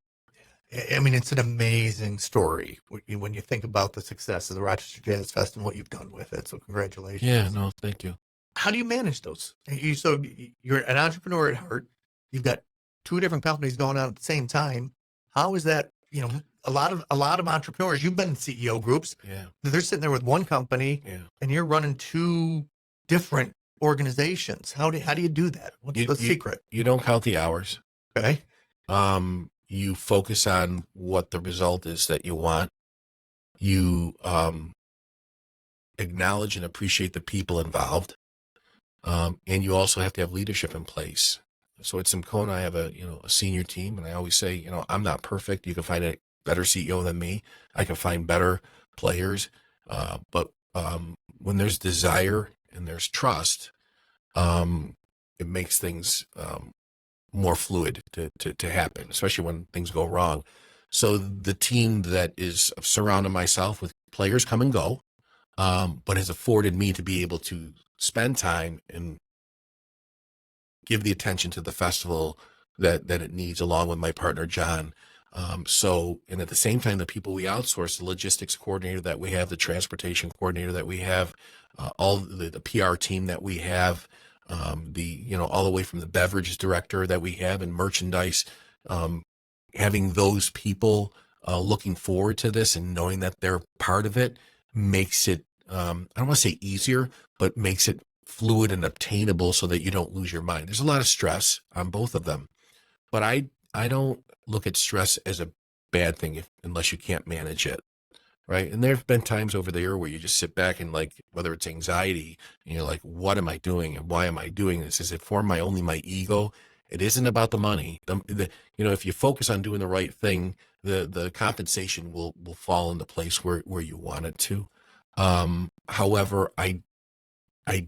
It's an amazing story when you think about the success of the Rochester Jazz Fest and what you've done with it. So congratulations.
Yeah, no, thank you.
How do you manage those? So you're an entrepreneur at heart. You've got 2 different companies going on at the same time. How is that? A lot of entrepreneurs, you've been in CEO groups.
Yeah.
They're sitting there with one company, and you're running 2 different organizations. How do you do that? What's the secret?
You don't count the hours.
Okay.
You focus on what the result is that you want. You acknowledge and appreciate the people involved. And you also have to have leadership in place. So at Simcona, I have a senior team, and I always say, I'm not perfect. You can find a better CEO than me. I can find better players. But when there's desire and there's trust, it makes things more fluid to happen, especially when things go wrong. So the team that is surrounding myself with players come and go, but has afforded me to be able to spend time and give the attention to the festival that it needs, along with my partner, John. And at the same time, the people we outsource, the logistics coordinator that we have, the transportation coordinator that we have, all the PR team that we have, all the way from the beverage director that we have and merchandise, having those people looking forward to this and knowing that they're part of it makes it, I don't want to say easier, but makes it fluid and obtainable so that you don't lose your mind. There's a lot of stress on both of them, but I don't look at stress as a bad thing unless you can't manage it. Right. And there've been times over the year where you just sit back and, like, whether it's anxiety and you're like, what am I doing? And why am I doing this? Is it for only my ego? It isn't about the money. If you focus on doing the right thing, the compensation will fall into place where you want it to. However, I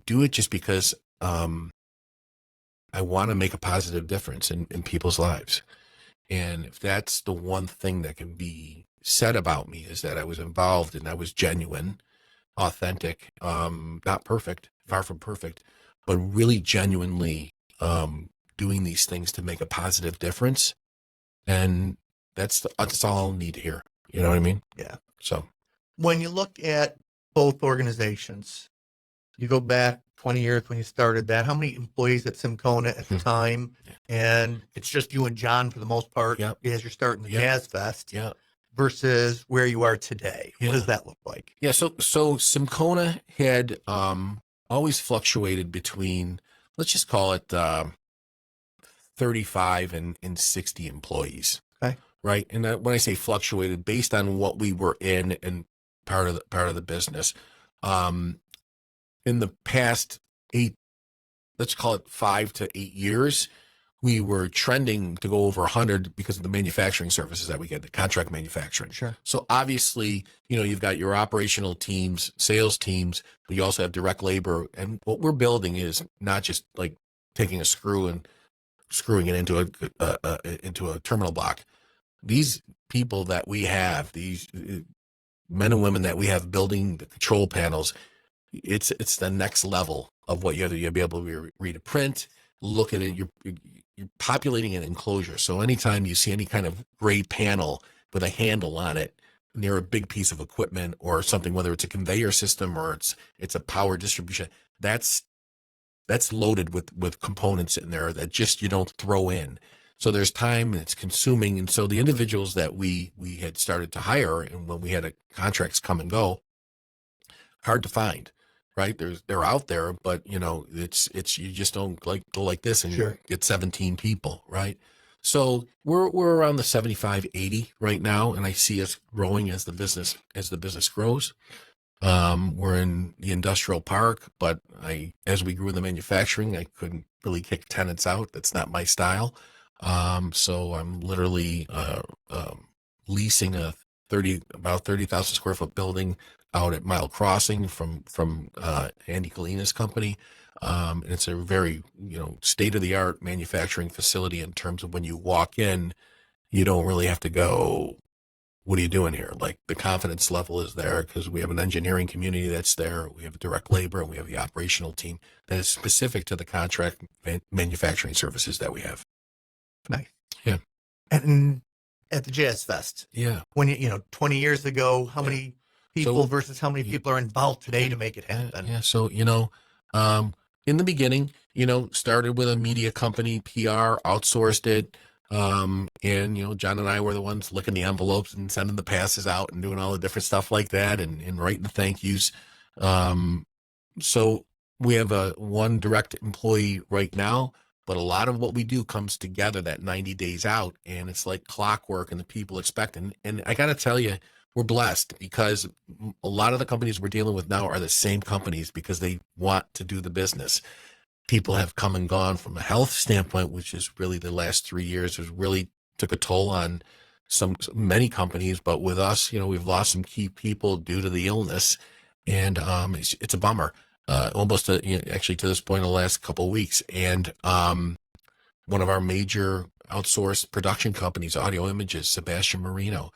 do it just because I want to make a positive difference in people's lives. And if that's the one thing that can be said about me, is that I was involved and I was genuine, authentic, not perfect, far from perfect, but really genuinely doing these things to make a positive difference, And that's all I'll need to hear. You know what I mean?
Yeah.
So
When you look at both organizations, you go back 20 years when you started that, how many employees at Simcona at the time? And it's just you and John for the most part
Yep.
as you're starting the
Yep.
Jazz Fest
yeah.
versus where you are today.
Yeah.
What does that look like?
Yeah, so Simcona had always fluctuated between, let's just call it 35 and 60 employees.
Okay.
Right? And when I say fluctuated, based on what we were in and part of the business. In the past let's call it 5 to 8 years, we were trending to go over 100 because of the manufacturing services that we get, the contract manufacturing.
Sure.
So obviously, you've got your operational teams, sales teams, but you also have direct labor. And what we're building is not just like taking a screw and screwing it into a terminal block. These people that we have, these men and women that we have building the control panels, it's the next level of what you'll be able to read a print, look at it. You're populating an enclosure. So anytime you see any kind of gray panel with a handle on it near a big piece of equipment or something, whether it's a conveyor system or it's a power distribution, that's loaded with components in there that just you don't throw in. So there's time and it's consuming. And so the individuals that we had started to hire, and when we had contracts come and go, hard to find, right? They're out there, but it's you just don't go like this and
Sure.
get 17 people, right? So we're around the 75, 80 right now, and I see us growing as the business grows. We're in the industrial park, but as we grew the manufacturing, I couldn't really kick tenants out. That's not my style. So I'm literally leasing about 30,000 square foot building out at Mile Crossing from Andy Galina's company. And it's a very, state of the art manufacturing facility in terms of when you walk in, you don't really have to go, what are you doing here? Like the confidence level is there because we have an engineering community that's there. We have direct labor and we have the operational team that is specific to the contract manufacturing services that we have.
Nice.
Yeah.
And at the Jazz Fest,
Yeah.
when 20 years ago, how many people versus how many people are involved today to make it happen?
Yeah. So, in the beginning, started with a media company, PR, outsourced it. And John and I were the ones licking the envelopes and sending the passes out and doing all the different stuff like that and writing the thank yous. So we have one direct employee right now, but a lot of what we do comes together that 90 days out, and it's like clockwork and the people expect. And I got to tell you, we're blessed because a lot of the companies we're dealing with now are the same companies because they want to do the business. People have come and gone from a health standpoint, which is really the last 3 years has really took a toll on many companies. But with us, we've lost some key people due to the illness, and it's a bummer. Almost actually to this point in the last couple of weeks. And one of our major outsourced production companies, Audio Images, Sebastian Marino,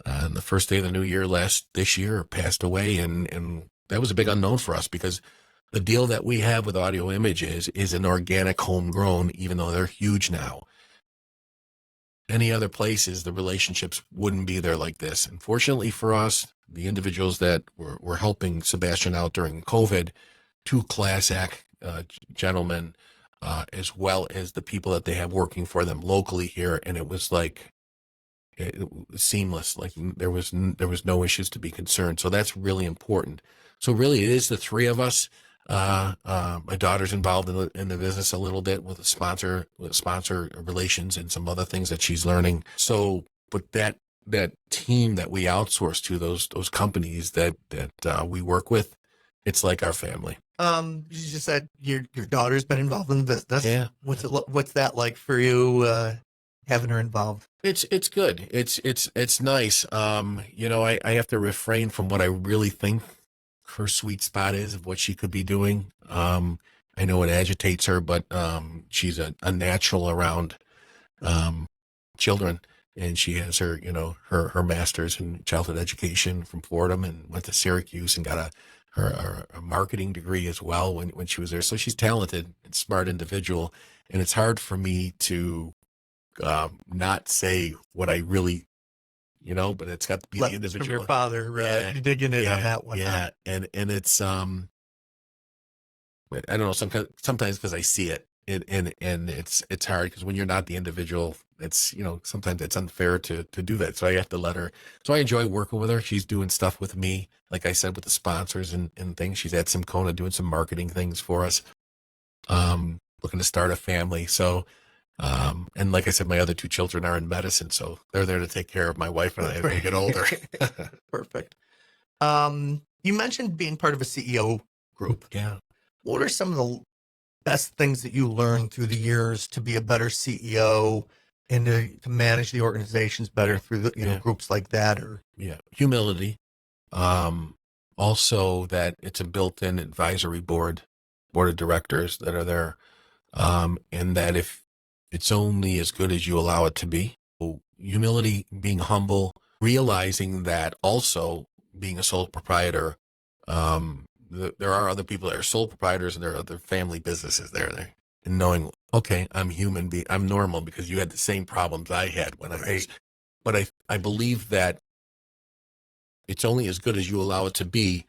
on the first day of the new year this year passed away. And that was a big unknown for us because the deal that we have with Audio Images is an organic homegrown, even though they're huge now. Any other places, the relationships wouldn't be there like this. Unfortunately for us, the individuals that were helping Sebastian out during COVID, two class act gentlemen, as well as the people that they have working for them locally here. And it was like, it was seamless. Like there was no issues to be concerned. So that's really important. So really it is the three of us. My daughter's involved in the business a little bit with sponsor relations and some other things that she's learning. So, but that team that we outsource to, those companies that we work with, it's like our family.
You just said your daughter's been involved in the business.
Yeah.
What's that like for you, having her involved?
It's good. It's nice. I have to refrain from what I really think her sweet spot is of what she could be doing. I know it agitates her, but she's a natural around children, and she has her her master's in childhood education from Fordham and went to Syracuse and got her marketing degree as well when she was there. So she's talented and smart individual, and it's hard for me to not say what I really, but it's got to be the
Lessons from
individual.
your father,
Yeah,
digging in on that one.
yeah, and it's I don't know. Sometimes because I see it, and it's hard because when you're not the individual, it's sometimes it's unfair to do that. So I have to let her. So I enjoy working with her. She's doing stuff with me, like I said, with the sponsors and things. She's at Simcona doing some marketing things for us. Looking to start a family. So, and like I said, my other two children are in medicine, so they're there to take care of my wife and I as we get older.
Perfect. You mentioned being part of a CEO group.
Yeah.
What are some of the best things that you learned through the years to be a better CEO and to manage the organizations better through the groups like that? Or
humility. Also that it's a built-in advisory board of directors that are there, and that if it's only as good as you allow it to be. So humility, being humble, realizing that also being a sole proprietor, there are other people that are sole proprietors and there are other family businesses there. And knowing, okay, I'm human, I'm normal because you had the same problems I had when I was. But I believe that it's only as good as you allow it to be.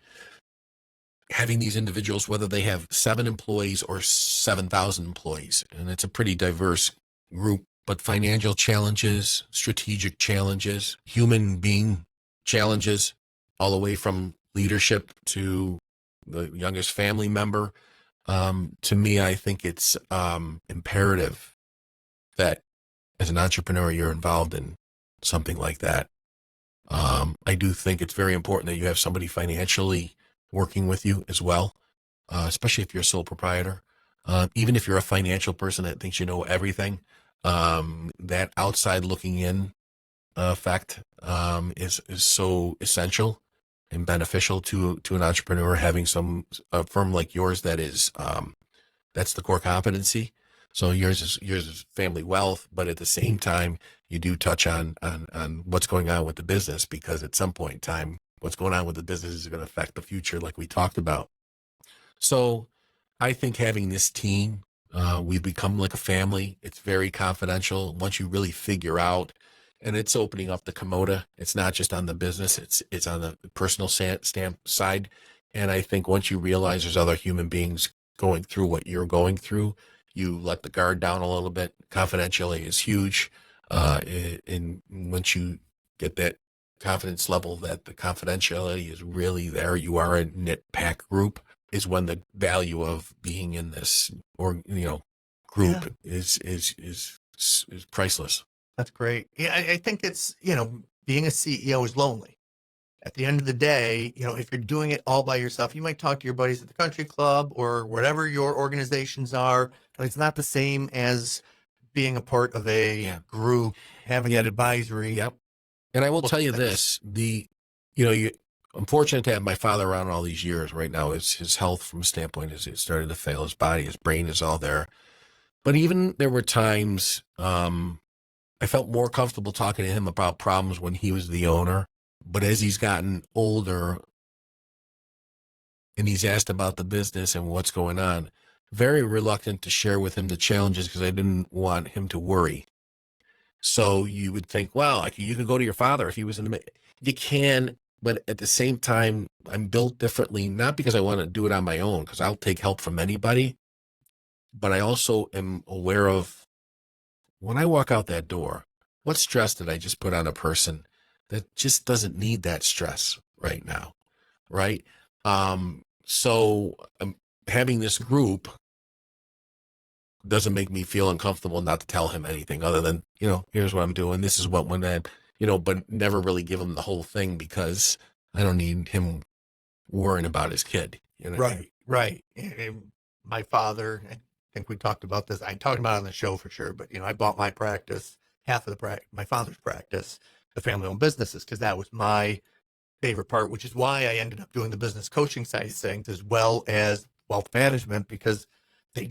Having these individuals, whether they have 7 employees or 7,000 employees, and it's a pretty diverse group, but financial challenges, strategic challenges, human being challenges, all the way from leadership to the youngest family member. To me, I think it's imperative that as an entrepreneur, you're involved in something like that. I do think it's very important that you have somebody financially working with you as well, especially if you're a sole proprietor. Even if you're a financial person that thinks you know everything, that outside looking in fact is so essential and beneficial to an entrepreneur, having a firm like yours that is that's the core competency. So yours is family wealth, but at the same time, you do touch on what's going on with the business, because at some point in time, what's going on with the business is going to affect the future, like we talked about. So I think having this team, we've become like a family. It's very confidential. Once you really figure out, and it's opening up the Komoda. It's not just on the business. It's on the personal stamp side. And I think once you realize there's other human beings going through what you're going through, you let the guard down a little bit. Confidentiality is huge. And once you get that confidence level that the confidentiality is really there, you are a knit pack group, is when the value of being in this group is priceless.
That's great. Yeah, I think it's, being a CEO is lonely. At the end of the day, if you're doing it all by yourself, you might talk to your buddies at the country club or whatever your organizations are, but it's not the same as being a part of a group, having an advisory.
Yep. And I will tell you this, I'm fortunate to have my father around all these years. Right now, his health from a standpoint is it started to fail. His body, his brain is all there. But even there were times I felt more comfortable talking to him about problems when he was the owner. But as he's gotten older and he's asked about the business and what's going on, very reluctant to share with him the challenges because I didn't want him to worry. So you would think, well, you could go to your father if he was in the... You can, but at the same time, I'm built differently, not because I want to do it on my own, because I'll take help from anybody, but I also am aware of when I walk out that door, what stress did I just put on a person that just doesn't need that stress right now, right? So having this group doesn't make me feel uncomfortable not to tell him anything other than, here's what I'm doing. This is what when I, but never really give him the whole thing because I don't need him worrying about his kid.
Right. My father, I think we talked about this. I talked about it on the show for sure, but I bought my practice, half of my father's practice, the family-owned businesses, because that was my favorite part, which is why I ended up doing the business coaching side of things as well as wealth management, because they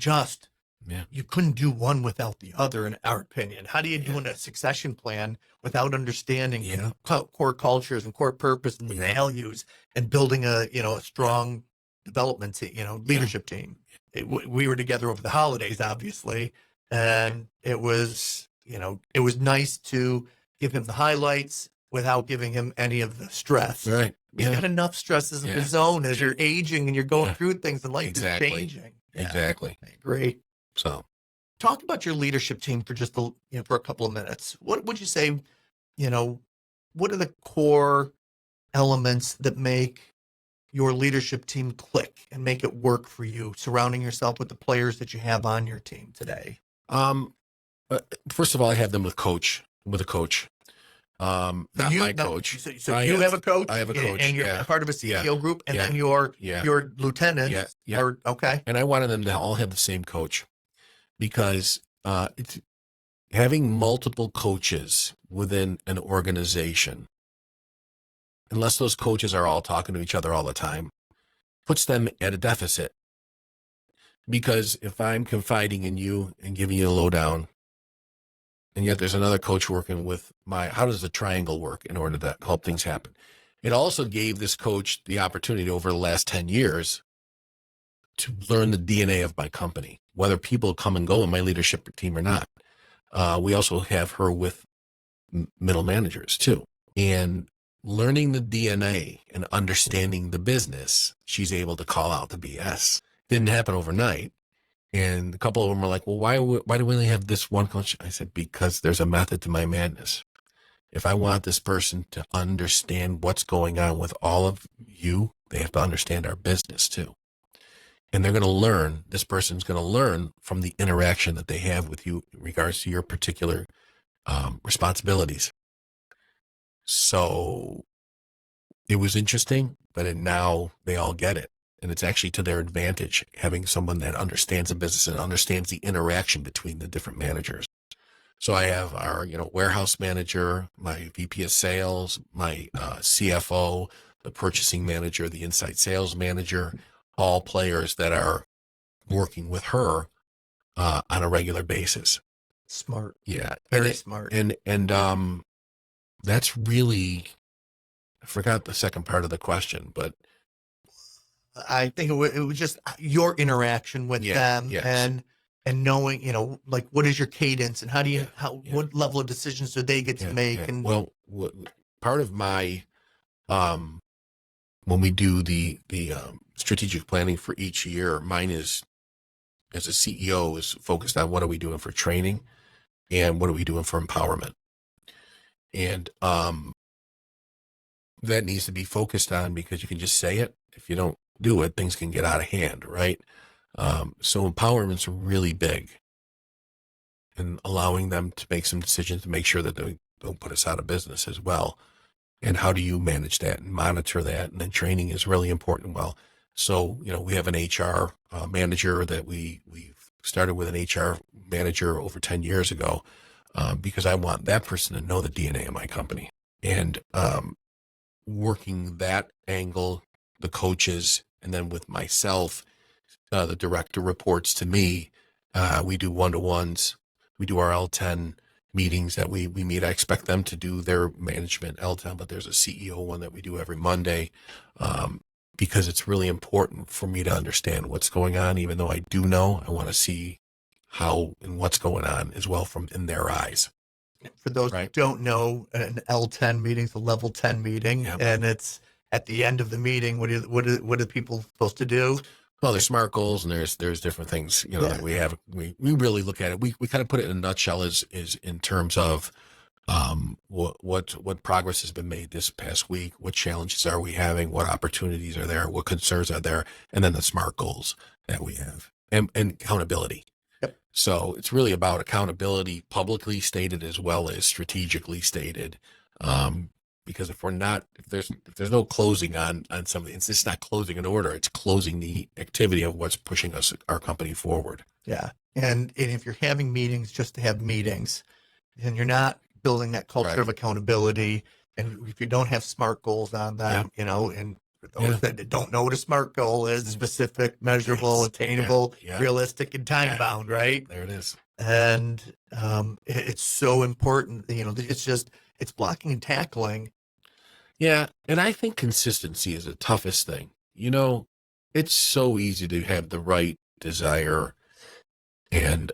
you couldn't do one without the other, in our opinion. How do you do a succession plan without understanding core cultures and core purpose and values and building a strong development team, leadership team? We were together over the holidays, obviously, and it was it was nice to give him the highlights without giving him any of the stress.
Right.
He's got enough stresses of his own as you're aging and you're going through things and life is changing. Yeah,
exactly.
I agree.
So
talk about your leadership team for just for a couple of minutes. What would you say, what are the core elements that make your leadership team click and make it work for you, surrounding yourself with the players that you have on your team today?
First of all, I have them with a coach. Not my coach.
So you have a coach?
I have a coach.
And you're part of a CEO group, and then your lieutenants are okay.
And I wanted them to all have the same coach because it's having multiple coaches within an organization, unless those coaches are all talking to each other all the time, puts them at a deficit. Because if I'm confiding in you and giving you a lowdown, and yet there's another coach working with how does the triangle work in order to help things happen? It also gave this coach the opportunity over the last 10 years to learn the DNA of my company, whether people come and go in my leadership team or not. We also have her with middle managers too. And learning the DNA and understanding the business, she's able to call out the BS. Didn't happen overnight. And a couple of them were like, well, why do we only have this one coach? I said, because there's a method to my madness. If I want this person to understand what's going on with all of you, they have to understand our business too. And they're going to learn, this person's going to learn from the interaction that they have with you in regards to your particular responsibilities. So it was interesting, but now they all get it. And it's actually to their advantage having someone that understands the business and understands the interaction between the different managers. So I have our, warehouse manager, my VP of sales, my CFO, the purchasing manager, the inside sales manager, all players that are working with her on a regular basis.
Smart.
Yeah.
Very smart.
And that's really, I forgot the second part of the question, but
I think it was just your interaction with them and knowing, what is your cadence and how do you, what level of decisions do they get to make? And
well, part of my, when we do the strategic planning for each year, mine is, as a CEO, is focused on what are we doing for training and what are we doing for empowerment. And that needs to be focused on, because you can just say it. If you don't do it, things can get out of hand, right? So empowerment's really big, and allowing them to make some decisions to make sure that they don't put us out of business as well. And how do you manage that and monitor that? And then training is really important. Well, so, we have an HR manager that we've started with an HR manager over 10 years ago, because I want that person to know the DNA of my company. And working that angle, the coaches, and then with myself, the director reports to me. We do one-to-ones. We do our L10 meetings that we meet. I expect them to do their management L10, but there's a CEO one that we do every Monday, because it's really important for me to understand what's going on. Even though I do know, I want to see how and what's going on as well from in their eyes.
For those who don't know, an L10 meeting is a level 10 meeting, and it's at the end of the meeting. What are people supposed to do?
Well, there's SMART goals, and there's different things, that we have. We really look at it. We kind of put it in a nutshell is in terms of what progress has been made this past week, what challenges are we having, what opportunities are there, what concerns are there, and then the SMART goals that we have, and accountability.
Yep. So
it's really about accountability, publicly stated as well as strategically stated. Because if there's no closing on something, it's just not closing an order. It's closing the activity of what's pushing our company forward.
Yeah. And if you're having meetings just to have meetings, then you're not building that culture of accountability. And if you don't have SMART goals on that, and for those that don't know what a SMART goal is, specific, measurable, attainable, realistic, and time bound, right?
There it is.
And it's so important. It's blocking and tackling.
Yeah. And I think consistency is the toughest thing. It's so easy to have the right desire and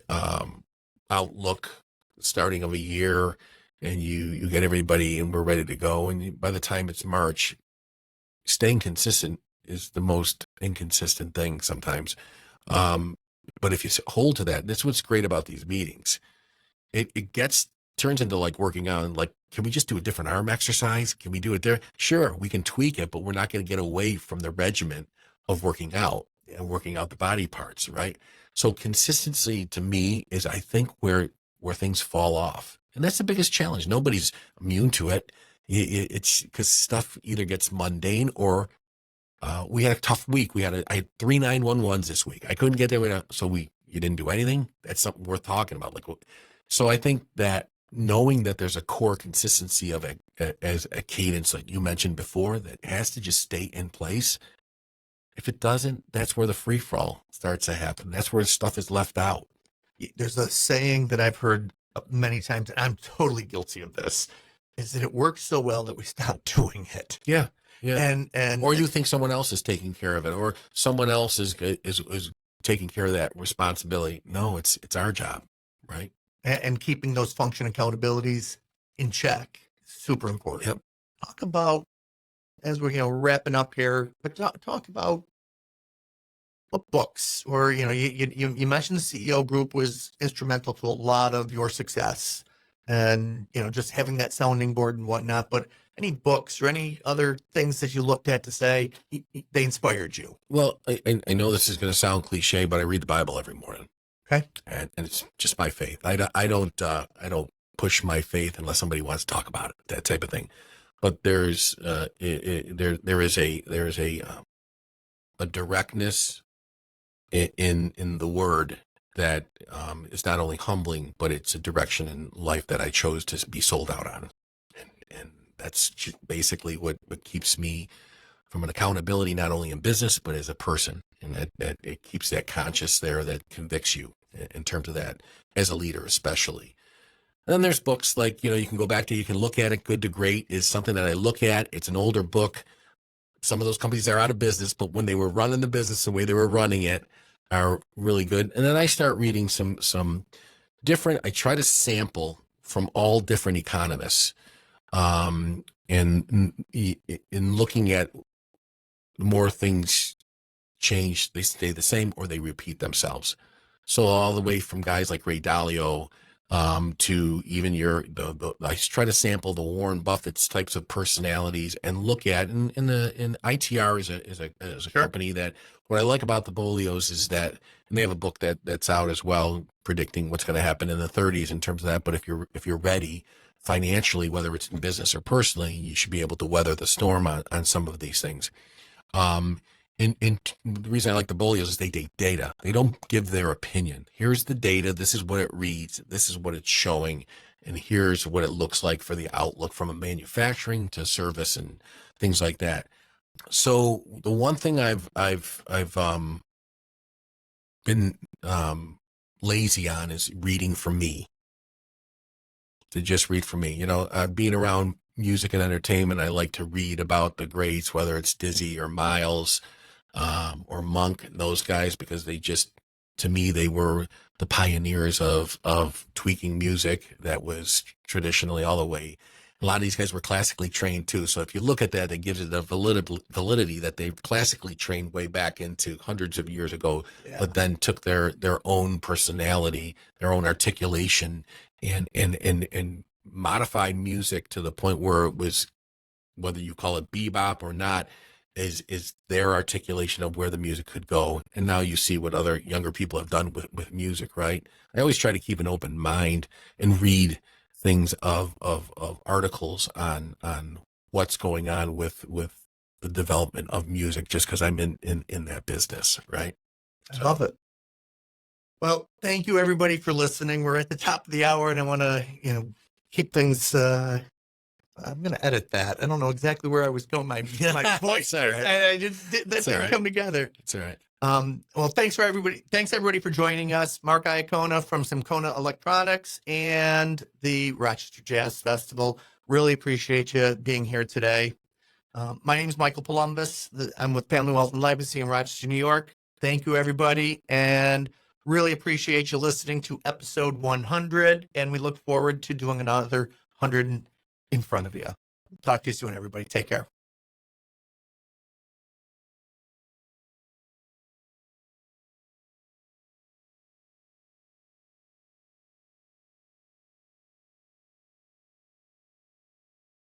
outlook, starting of a year, and you get everybody and we're ready to go. And by the time it's March, staying consistent is the most inconsistent thing sometimes. But if you hold to that, that's what's great about these meetings. It turns into like working out, and like, can we just do a different arm exercise? Can we do it there? Sure, we can tweak it, but we're not going to get away from the regiment of working out and working out the body parts, right? So consistency to me is, I think, where things fall off. And that's the biggest challenge. Nobody's immune to it. It's because stuff either gets mundane or we had a tough week. I had 3 911s this week. I couldn't get there. So you didn't do anything. That's something worth talking about. So I think that knowing that there's a core consistency of as a cadence, like you mentioned before, that has to just stay in place. If it doesn't, that's where the free fall starts to happen. That's where stuff is left out.
There's a saying that I've heard many times, and I'm totally guilty of this, is that it works so well that we stop doing it.
Yeah. Yeah.
And
or you think someone else is taking care of it, or someone else is taking care of that responsibility. No, it's our job, right?
And keeping those function accountabilities in check is super important.
Yep.
Talk about, as we're wrapping up here, but talk about what books, or you mentioned the CEO group was instrumental to a lot of your success, and just having that sounding board and whatnot. But any books or any other things that you looked at to say they inspired you?
Well, I know this is going to sound cliche, but I read the Bible every morning.
Okay.
And it's just my faith. I don't push my faith unless somebody wants to talk about it, that type of thing. But there is a directness in the word that is not only humbling, but it's a direction in life that I chose to be sold out on. And that's basically what keeps me from an accountability, not only in business, but as a person. And that it keeps that conscience there that convicts you in terms of that as a leader, especially. And then there's books like, you can go back to, you can look at it. Good to Great is something that I look at. It's an older book. Some of those companies are out of business, but when they were running the business the way they were running it are really good. And then I start reading some different, I try to sample from all different economists. And in looking at more things change, they stay the same or they repeat themselves. So all the way from guys like Ray Dalio to even I try to sample the Warren Buffett's types of personalities and look at in ITR is a
Sure.
company that what I like about the Bolios is that, and they have a book that's out as well predicting what's going to happen in the 30s in terms of that. But if you're ready financially, whether it's in business or personally, you should be able to weather the storm on some of these things. And the reason I like the Bolios is they date data. They don't give their opinion. Here's the data. This is what it reads. This is what it's showing. And here's what it looks like for the outlook from a manufacturing to service and things like that. So the one thing I've been lazy on is reading for me. To just read for me. Being around music and entertainment, I like to read about the greats, whether it's Dizzy or Miles or Monk, those guys, because to me, they were the pioneers of tweaking music that was traditionally all the way. A lot of these guys were classically trained too. So if you look at that, it gives it a validity that they've classically trained way back into hundreds of years ago, but then took their own personality, their own articulation, and modified music to the point where it was, whether you call it bebop or not, is their articulation of where the music could go. And now you see what other younger people have done with music, right? I always try to keep an open mind and read things of articles on what's going on with the development of music, just because I'm in that business, right?
I love it. Well, thank you everybody for listening. We're at the top of the hour, and I want to, keep things. I'm going to edit that. I don't know exactly where I was going. My voice,
all right.
I just that didn't come together.
It's all right.
Well, thanks everybody for joining us. Marc Iacona from Simcona Electronics and the Rochester Jazz Festival. Really appreciate you being here today. My name is Michael Columbus. I'm with Family Wealth and Legacy in Rochester, New York. Thank you, everybody. And Really appreciate you listening to episode 100, and we look forward to doing another 100 in front of you. Talk to you soon, everybody. Take care.